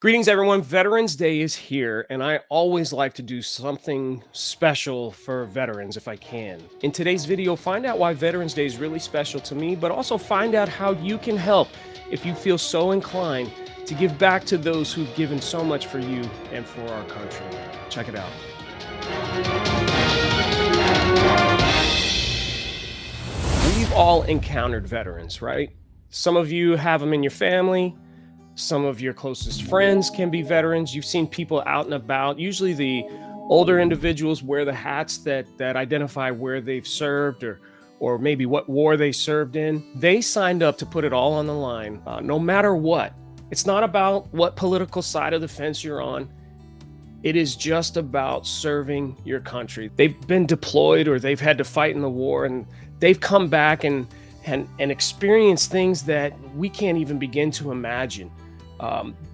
Greetings, everyone. Veterans Day is here, and I always like to do something special for veterans if I can. In today's video, find out why Veterans Day is really special to me, but also find out how you can help if you feel so inclined to give back to those who've given so much for you and for our country. Check it out. We've all encountered veterans, right? Some of you have them in your family. Some of your closest friends can be veterans. You've seen people out and about. Usually the older individuals wear the hats that identify where they've served or maybe what war they served in. They signed up to put it all on the line, no matter what. It's not about what political side of the fence you're on. It is just about serving your country. They've been deployed or they've had to fight in the war, and they've come back and experienced things that we can't even begin to imagine.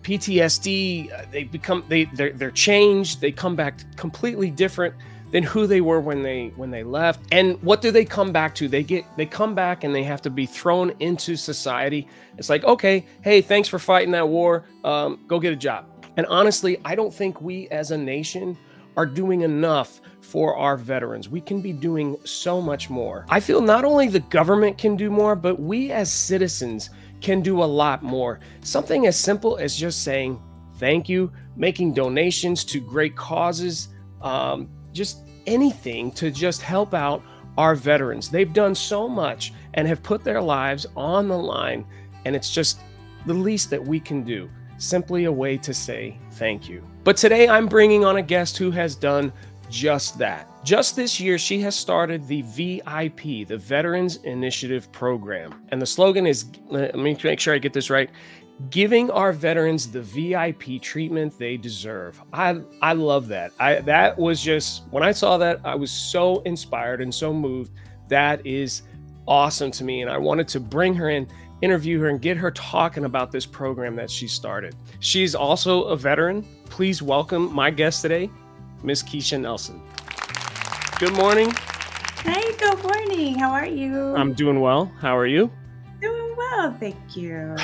PTSD, they're changed. They come back completely different than who they were when they left. And what do they come back to? They come back and they have to be thrown into society. It's like, okay, hey, thanks for fighting that war. Go get a job. And honestly, I don't think we as a nation are doing enough for our veterans. We can be doing so much more. I feel not only the government can do more, but we as citizens can do a lot more. Something as simple as just saying thank you, making donations to great causes, just anything to just help out our veterans. They've done so much and have put their lives on the line, and it's just the least that we can do. Simply a way to say thank you. But today I'm bringing on a guest who has done just that. Just this year, she has started the VIP, the Veterans Initiative Program. And the slogan is, let me make sure I get this right, giving our veterans the VIP treatment they deserve. I love that. That was just, when I saw that, I was so inspired and so moved. That is awesome to me. And I wanted to bring her in, interview her, and get her talking about this program that she started. She's also a veteran. Please welcome my guest today, Miss Kesia Nelson. Good morning. Hey, good morning. How are you? I'm doing well. How are you? Doing well, thank you.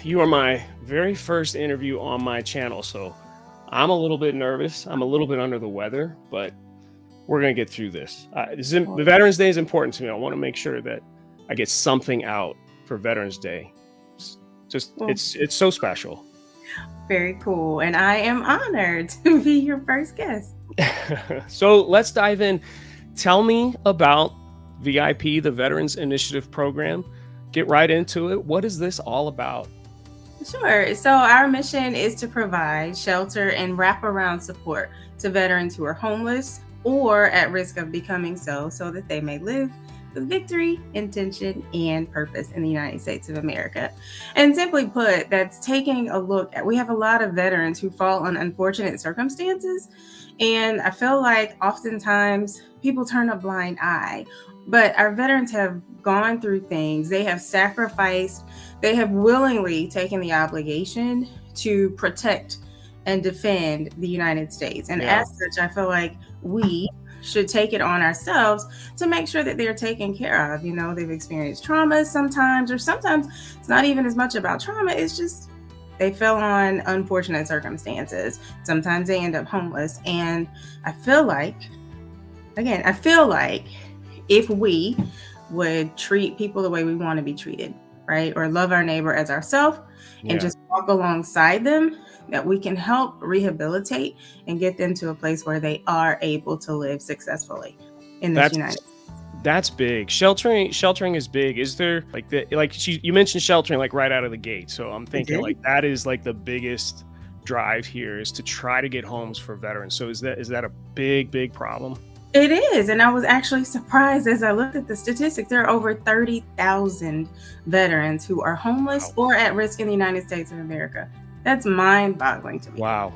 You are my very first interview on my channel, so I'm a little bit nervous. I'm a little bit under the weather, but we're going to get through this. The Veterans Day is important to me. I want to make sure that I get something out for Veterans Day. It's so special. Very cool. And I am honored to be your first guest. So let's dive in. Tell me about VIP, the Veterans Initiative Program. Get right into it. What is this all about? Sure. So our mission is to provide shelter and wraparound support to veterans who are homeless or at risk of becoming so that they may live with victory, intention, and purpose in the United States of America. And simply put, that's taking a look at, we have a lot of veterans who fall on unfortunate circumstances. And I feel like oftentimes people turn a blind eye, but our veterans have gone through things. They have sacrificed, they have willingly taken the obligation to protect and defend the United States. And as such, I feel like we should take it on ourselves to make sure that they're taken care of. You know, they've experienced trauma sometimes, or sometimes it's not even as much about trauma. It's just they fell on unfortunate circumstances. Sometimes they end up homeless. And I feel like if we would treat people the way we want to be treated, right? Or love our neighbor as ourselves and just walk alongside them, that we can help rehabilitate and get them to a place where they are able to live successfully in this United States. That's big. Sheltering is big. Is there you mentioned sheltering like right out of the gate. So I'm thinking like that is like the biggest drive here is to try to get homes for veterans. So is that a big problem? It is. And I was actually surprised as I looked at the statistics. There are over 30,000 veterans who are homeless or at risk in the United States of America. That's mind-boggling to me. Wow.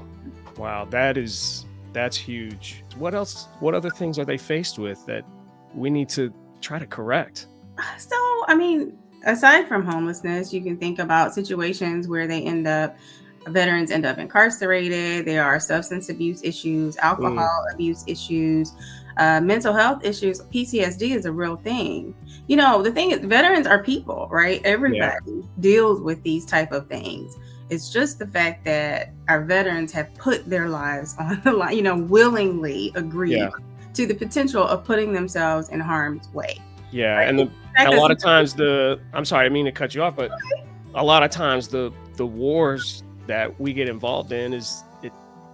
That's huge. What else? What other things are they faced with that we need to try to correct? So, I mean, aside from homelessness, you can think about situations where veterans end up incarcerated. There are substance abuse issues, alcohol abuse issues, mental health issues. PTSD is a real thing. You know, the thing is, veterans are people, right? Everybody deals with these type of things. It's just the fact that our veterans have put their lives on the line, willingly agreed Yeah. to the potential of putting themselves in harm's way. Yeah, Right? and The fact a that lot of times I'm sorry, I didn't mean to cut you off, but a lot of times the wars that we get involved in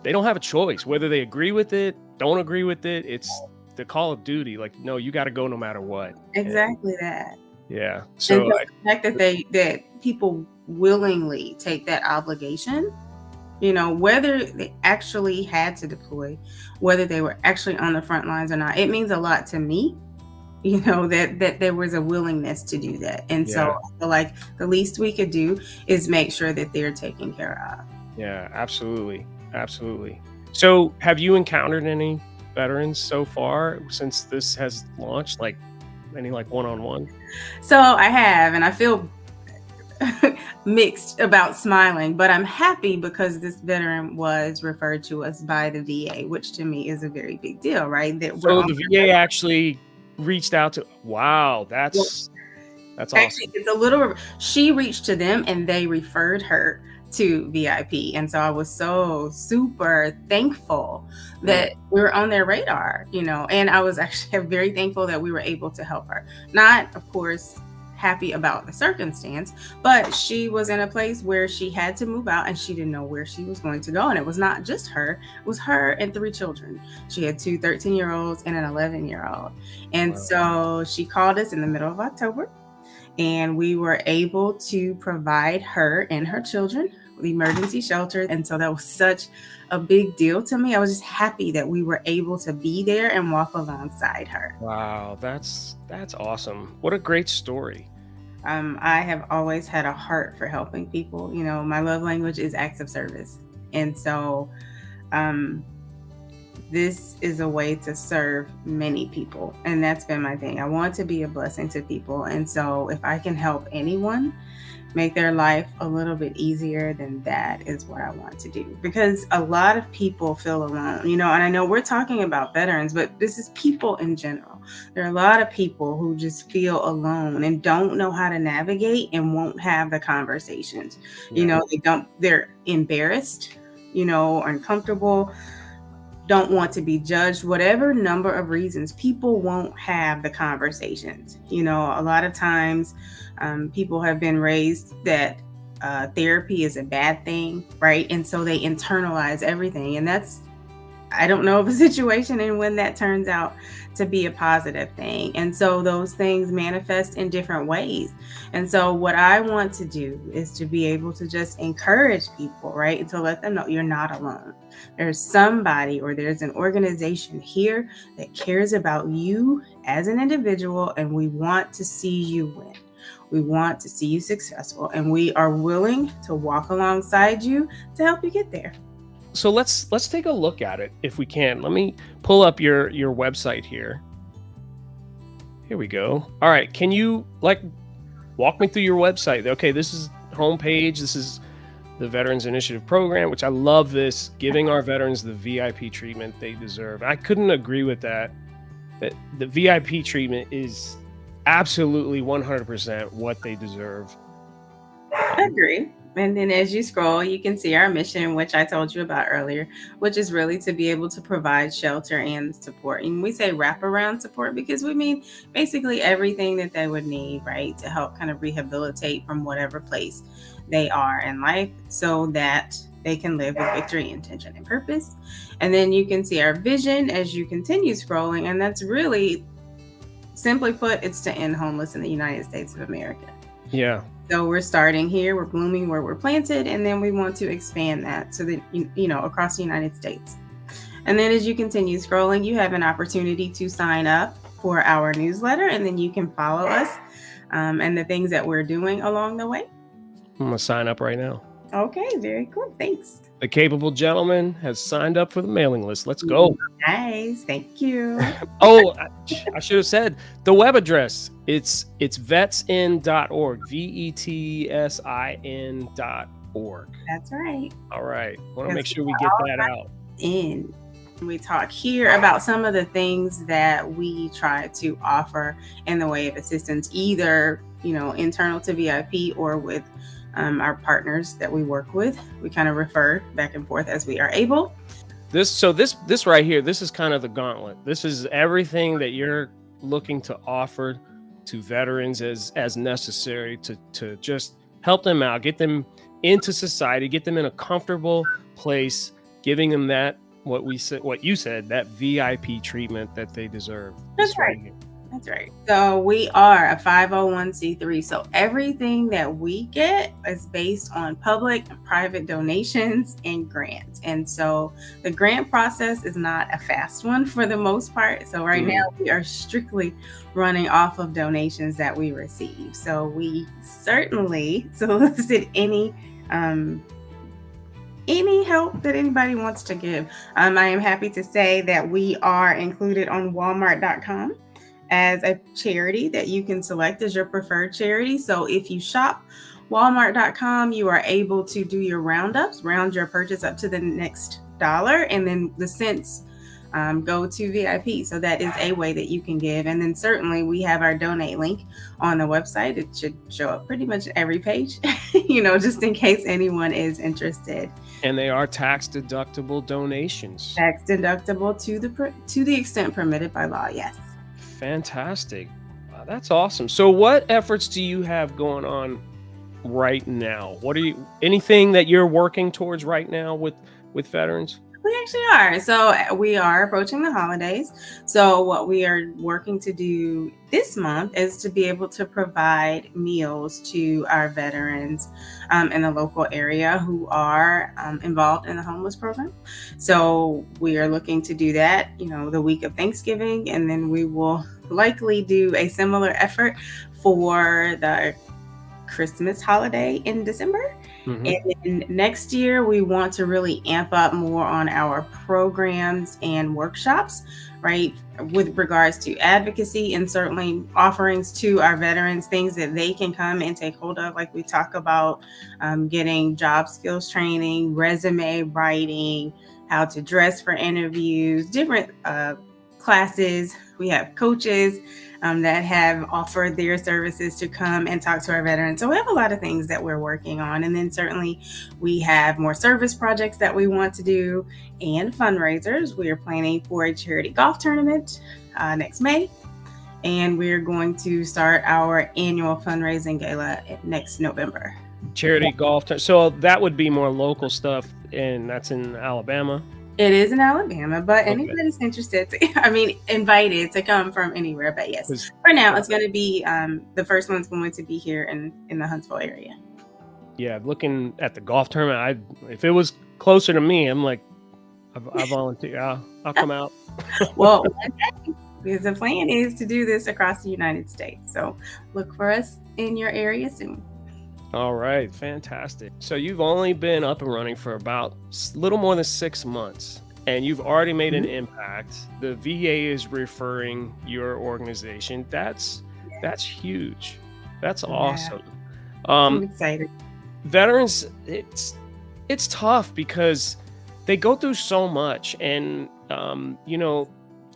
they don't have a choice whether they agree with it, don't agree with it. It's the call of duty. Like, no, you got to go no matter what. And exactly that. yeah, And so so the fact that people willingly take that obligation, whether they actually had to deploy, whether they were actually on the front lines or not, it means a lot to me, that there was a willingness to do that. And so yeah, I feel like the least we could do is make sure that they're taken care of. yeah, absolutely, absolutely. So, have you encountered any veterans so far since this has launched? Like any like one-on-one? So I have, and I feel mixed about smiling, but I'm happy because this veteran was referred to us by the VA, which to me is a very big deal, right? That we're So on the VA actually reached out to. Wow, that's actually awesome. it's a little she reached to them and they referred her to VIP. And so I was so super thankful Mm, that we were on their radar, and I was actually very thankful that we were able to help her. Not, of course, happy about the circumstance, but she was in a place where she had to move out and she didn't know where she was going to go. And it was not just her, it was her and 3 children. She had 2 13-year-olds and an 11-year-old. And wow. so she called us in the middle of October, and we were able to provide her and her children the emergency shelter. And so that was such a big deal to me. I was just happy that we were able to be there and walk alongside her. Wow, that's awesome. What a great story. I have always had a heart for helping people. My love language is acts of service. And so um, this is a way to serve many people. And that's been my thing. I want to be a blessing to people. And so if I can help anyone make their life a little bit easier, then that is what I want to do. Because a lot of people feel alone, and I know we're talking about veterans, but this is people in general. There are a lot of people who just feel alone and don't know how to navigate and won't have the conversations. Yeah. They're embarrassed, uncomfortable, don't want to be judged, whatever number of reasons, people won't have the conversations. A lot of times people have been raised that therapy is a bad thing, right? And so they internalize everything. And I don't know of a situation in when that turns out to be a positive thing. And so those things manifest in different ways. And so what I want to do is to be able to just encourage people, right? And to let them know you're not alone. There's somebody or there's an organization here that cares about you as an individual, and we want to see you win. We want to see you successful, and we are willing to walk alongside you to help you get there. So let's take a look at it if we can. Let me pull up your website here. Here we go. All right, can you walk me through your website? Okay, this is homepage. This is the Veterans Initiative Program, which I love this, giving our veterans the VIP treatment they deserve. I couldn't agree with that. That the VIP treatment is absolutely 100% what they deserve. I agree. And then as you scroll, you can see our mission, which I told you about earlier, which is really to be able to provide shelter and support. And we say wraparound support because we mean basically everything that they would need, right, to help kind of rehabilitate from whatever place they are in life so that they can live with victory, intention, and purpose. And then you can see our vision as you continue scrolling. And that's really, simply put, it's to end homeless in the United States of America. Yeah. So we're starting here, we're blooming where we're planted, and then we want to expand that so that, across the United States. And then as you continue scrolling, you have an opportunity to sign up for our newsletter, and then you can follow us and the things that we're doing along the way. I'm going to sign up right now. Okay, very cool. Thanks. The capable gentleman has signed up for the mailing list. Let's go. Nice. Thank you. Oh, I should have said the web address. It's vetsin.org, vetsin.org. That's right. All right. Want to Yes, make sure we get that out. In. We talk here about some of the things that we try to offer in the way of assistance, either, internal to VIP or with our partners that we work with. We kind of refer back and forth as we are able. This right here, this is kind of the gauntlet. This is everything that you're looking to offer to veterans as necessary to just help them out, get them into society, get them in a comfortable place, giving them that what you said, that VIP treatment that they deserve. That's This right. right here. That's right. So we are a 501c3. So everything that we get is based on public and private donations and grants. And so the grant process is not a fast one for the most part. So right now we are strictly running off of donations that we receive. So we certainly solicit any help that anybody wants to give. I am happy to say that we are included on Walmart.com as a charity that you can select as your preferred charity. So if you shop Walmart.com, you are able to do your roundups, round your purchase up to the next dollar, and then the cents go to VIP. So that is a way that you can give. And then certainly we have our donate link on the website. It should show up pretty much every page, just in case anyone is interested. And they are tax deductible donations. Tax deductible to the extent permitted by law. Yes. Fantastic. That's awesome. So what efforts do you have going on right now? Anything that you're working towards right now with veterans? We actually are. So we are approaching the holidays. So what we are working to do this month is to be able to provide meals to our veterans in the local area who are involved in the homeless program. So we are looking to do that, the week of Thanksgiving, and then we will likely do a similar effort for the Christmas holiday in December. And then next year, we want to really amp up more on our programs and workshops, right? With regards to advocacy and certainly offerings to our veterans, things that they can come and take hold of. Like we talk about getting job skills training, resume writing, how to dress for interviews, different classes. We have coaches that have offered their services to come and talk to our veterans. So we have a lot of things that we're working on. And then certainly we have more service projects that we want to do and fundraisers. We are planning for a charity golf tournament next May. And we're going to start our annual fundraising gala next November. Charity golf. So that would be more local stuff, and that's in Alabama. It is in Alabama, but anybody's interested, invited to come from anywhere. But yes, for now, it's going to be, the first one's going to be here in the Huntsville area. Yeah, looking at the golf tournament, if it was closer to me, I'm like, I volunteer. I'll come out. Well, one day, because the plan is to do this across the United States. So look for us in your area soon. All right, fantastic. So you've only been up and running for about a little more than 6 months, and you've already made an impact. The VA is referring your organization. That's huge. That's awesome. I'm excited. Veterans, it's tough because they go through so much, and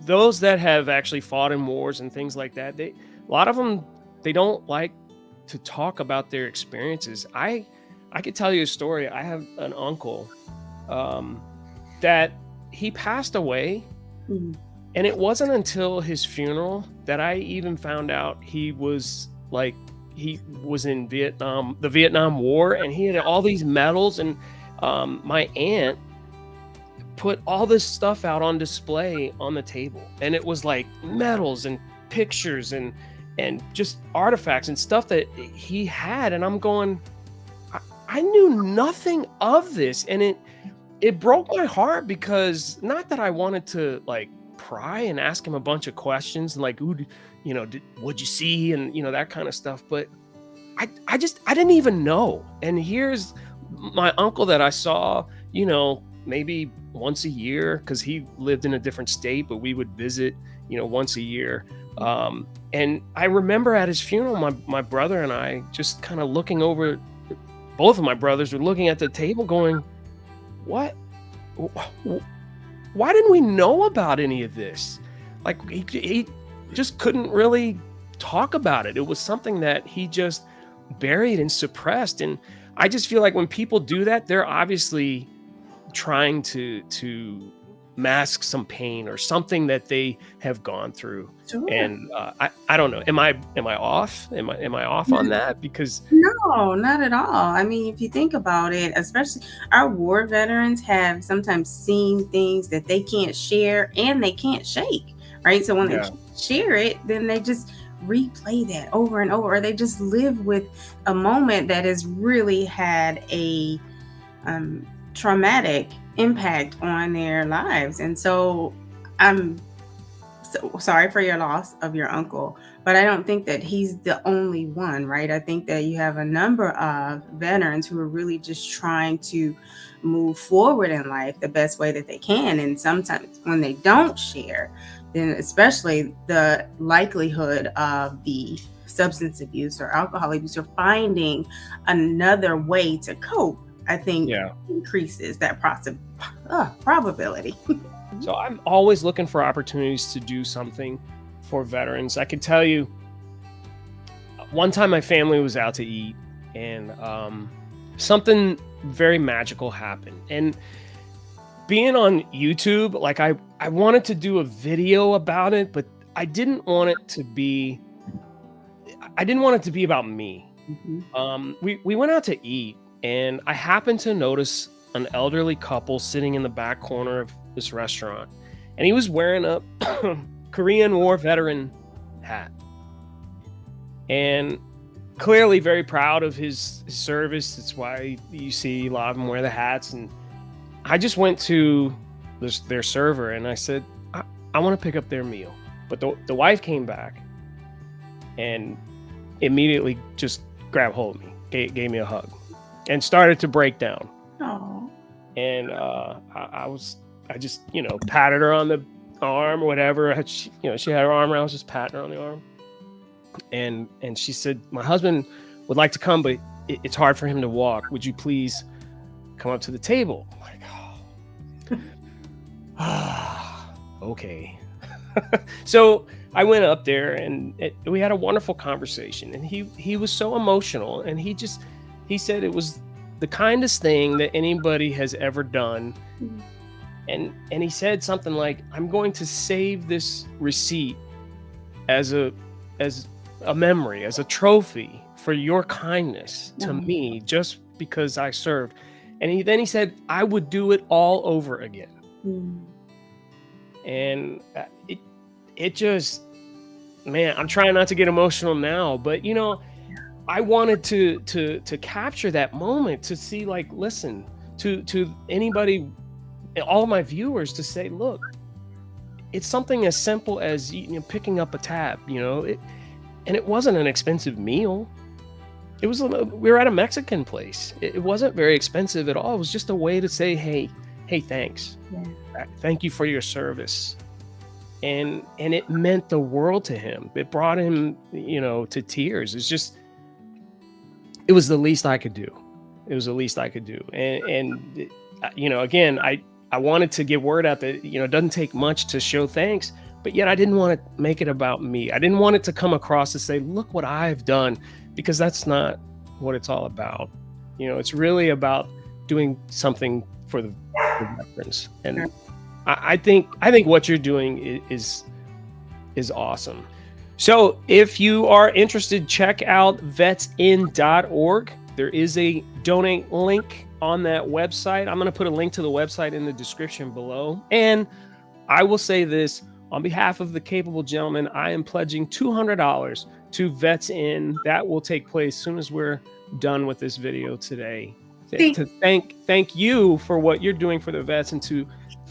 those that have actually fought in wars and things like that, a lot of them, they don't like to talk about their experiences. I could tell you a story. I have an uncle that he passed away, and it wasn't until his funeral that I even found out he was in Vietnam, the Vietnam War, and he had all these medals, and my aunt put all this stuff out on display on the table, and it was like medals and pictures and just artifacts and stuff that he had. And I'm going, I knew nothing of this. And it broke my heart, because not that I wanted to pry and ask him a bunch of questions and what'd you see? And, that kind of stuff. But I didn't even know. And here's my uncle that I saw, maybe once a year, because he lived in a different state, but we would visit, once a year. And I remember at his funeral, my brother and I just kind of looking over, both of my brothers were looking at the table going, what? Why didn't we know about any of this? He just couldn't really talk about it. It was something that he just buried and suppressed. And I just feel like when people do that, they're obviously trying to mask some pain or something that they have gone through. Sure. And I don't know. Am I off? Am I off on that? Because No, not at all. I mean, if you think about it, especially our war veterans have sometimes seen things that they can't share and they can't shake, right? So when they yeah, can't share it, then they just replay that over and over, or they just live with a moment that has really had a um, traumatic impact on their lives. And so I'm so sorry for your loss of your uncle, but I don't think that he's the only one, right? I think that you have a number of veterans who are really just trying to move forward in life the best way that they can. And sometimes when they don't share, then especially the likelihood of the substance abuse or alcohol abuse or finding another way to cope, I think yeah. increases that probability. So I'm always looking for opportunities to do something for veterans. I can tell you, one time my family was out to eat, and something very magical happened. And being on YouTube, like I wanted to do a video about it, but I didn't want it to be about me. Mhm. We went out to eat, and I happened to notice an elderly couple sitting in the back corner of this restaurant, and he was wearing a Korean War veteran hat, and clearly very proud of his service. That's why you see a lot of them wear the hats. And I just went to their server and I said, I want to pick up their meal. But the wife came back and immediately just grabbed hold of me, gave me a hug, and started to break down. Oh. And I just, patted her on the arm or whatever. She had her arm around, I was just patting her on the arm. And she said, my husband would like to come, but it's hard for him to walk. Would you please come up to the table? I'm like, okay. So I went up there, and we had a wonderful conversation. And he was so emotional, and he said it was the kindest thing that anybody has ever done. Mhm. And he said something like, I'm going to save this receipt as a memory, as a trophy for your kindness to Oh. me, just because I served. And then he said, I would do it all over again. Mm. And it just, man, I'm trying not to get emotional now, but I wanted to capture that moment, to see, like, listen, to anybody, all of my viewers, to say, look, it's something as simple as picking up a tab, and it wasn't an expensive meal. We were at a Mexican place. It wasn't very expensive at all. It was just a way to say, hey, thanks. Yeah. Thank you for your service. And it meant the world to him. It brought him, to tears. It was the least I could do. It was the least I could do. And again, I wanted to get word out that, it doesn't take much to show thanks, but yet I didn't want to make it about me. I didn't want it to come across to say, look what I've done, because that's not what it's all about. It's really about doing something for the veterans. And I think what you're doing is awesome. So if you are interested, check out vetsin.org. There is a donate link on that website. I'm going to put a link to the website in the description below. And I will say this, on behalf of the Capable Gentleman, I am pledging $200 to Vets In. That will take place as soon as we're done with this video today. To thank you for what you're doing for the vets, and to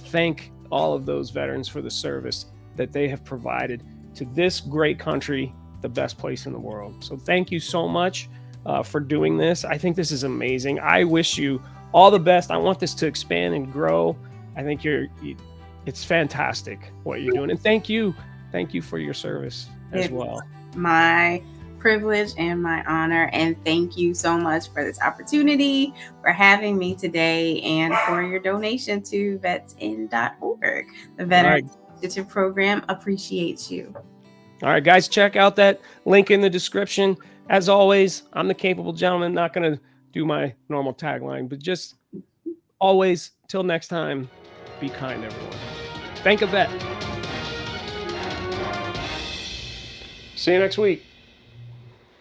thank all of those veterans for the service that they have provided to this great country, the best place in the world. So thank you so much for doing this. I think this is amazing. I wish you all the best. I want this to expand and grow. I think it's fantastic what you're doing. And thank you for your service as well. My privilege and my honor, and thank you so much for this opportunity, for having me today, and for your donation to vetsin.org. The Veterans Initiative Program appreciates you. All right, guys, check out that link in the description. As always, I'm the Capable Gentleman. Not going to do my normal tagline, but just always, till next time, be kind, everyone. Thank a vet. See you next week.